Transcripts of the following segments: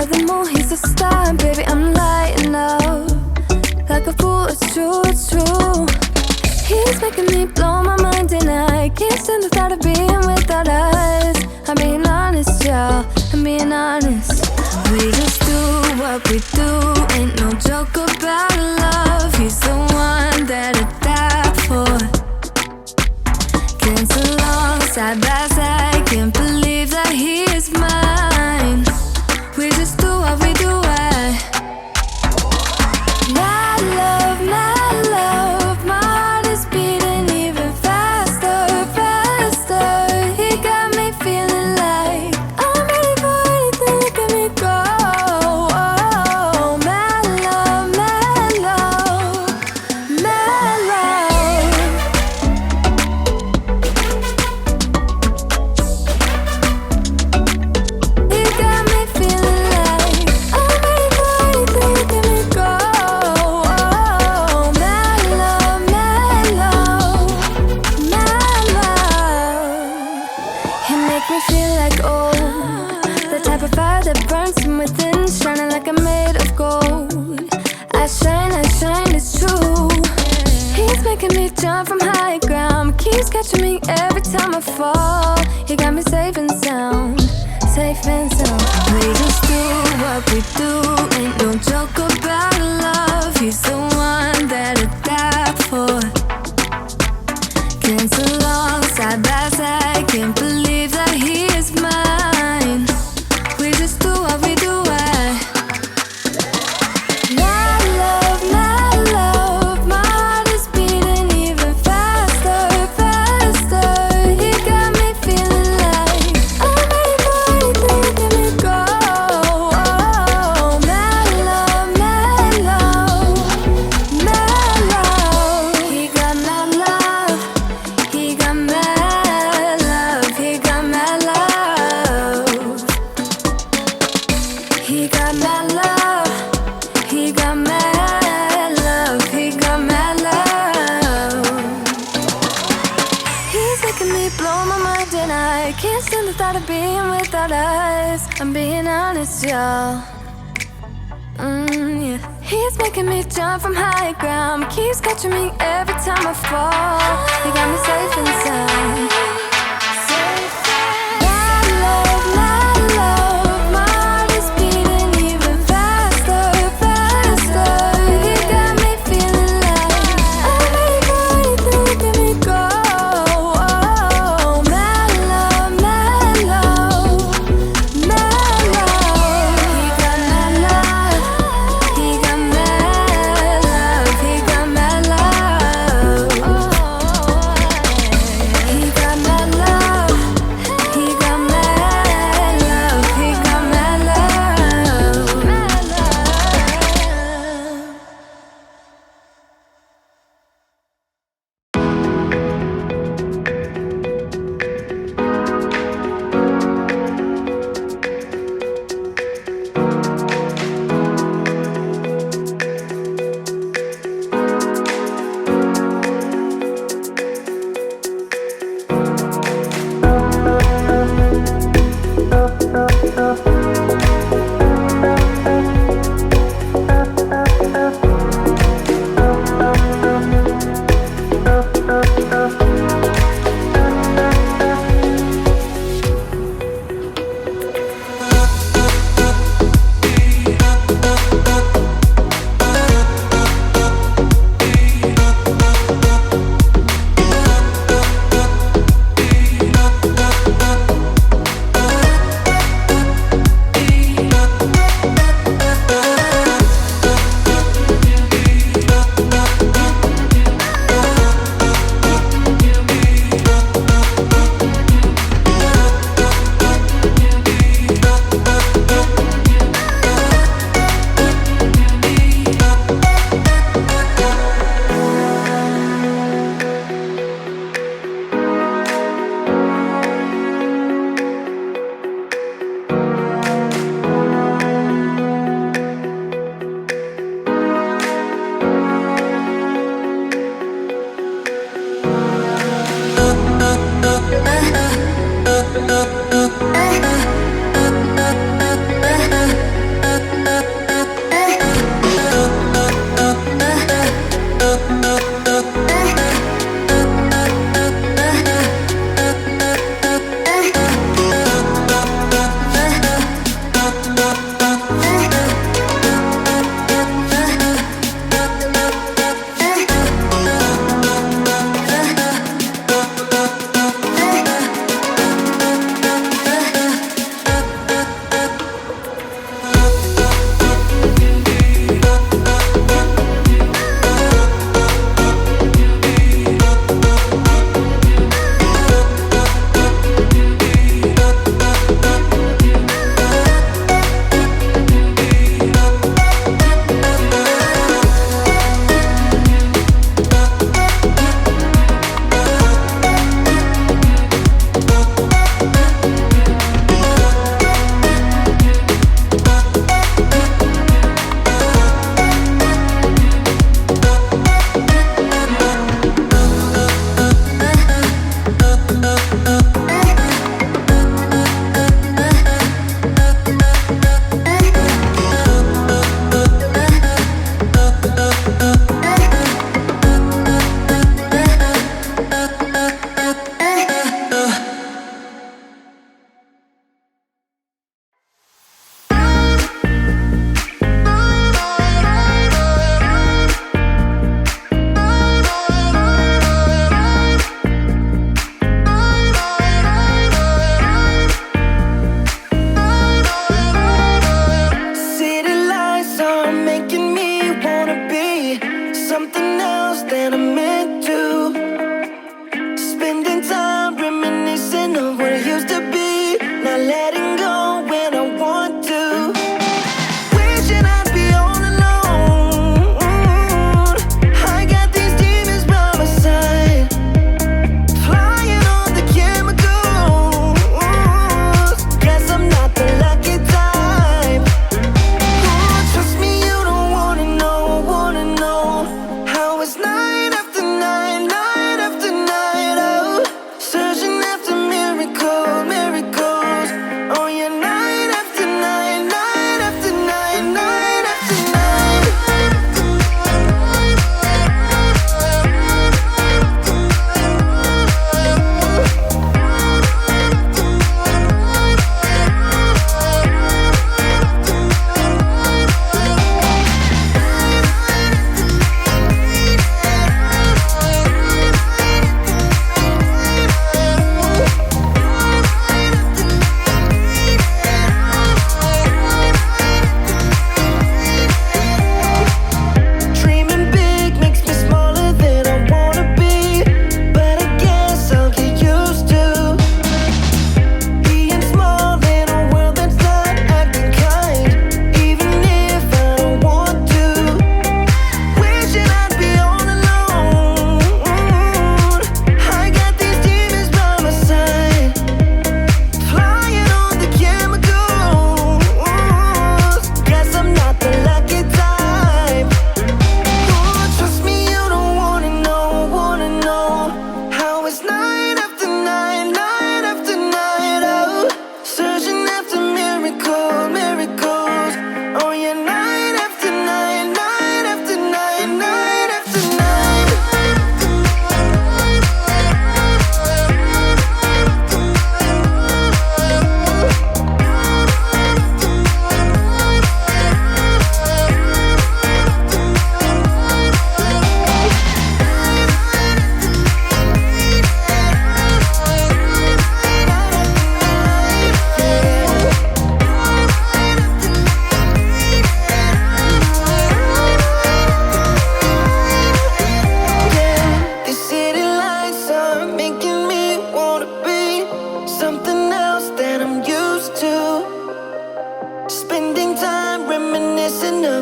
by the moon, he's a star. Baby, I'm lighting up like a fool, it's true, it's true. He's making me blow my mind and I can't stand the thought of being without us. I'm being honest, y'all, I'm being honest. We just do what we do, ain't no joke about love. He's the one that I die for. Dance along side by side, can't believe that he is mine. We just do what we do, my love, my heart is beating even faster, faster. He got me feeling like I'm ready for anything, look at me go. Oh, my love, my love, my love. He got me feeling like I'm ready for anything, look at me go. Oh, my love, my love, my love. He make me feel like old, the type of fire that burns from within, shining like I'm made of gold. I shine, it's true. He's making me jump from high ground, keeps catching me every time I fall. He got me safe and sound, safe and sound. We just do what we do, ain't no joke about love. He's the one that I die for. Dance along side by side, can't believe that he is mine. We just do what we do, my love, my heart is beating even faster, faster. He got me feeling like I'm ready for anything, look at me go. Oh, my love, my love, my love. He got my love, he got my love, he got my love. He got my love, he got my love, he got my love. He's making me blow my mind and I can't stand the thought of being without us. I'm being honest, y'all. Yeah. He's making me jump from high ground, keeps catching me every time I fall. He got me safe and sound. My love, my heart is beating even faster, faster. He got me feeling like I'm ready for anything, look at me go. Oh, my love, my love, my love. He got my love, he got my love, he got my love. He got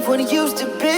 what it used to be.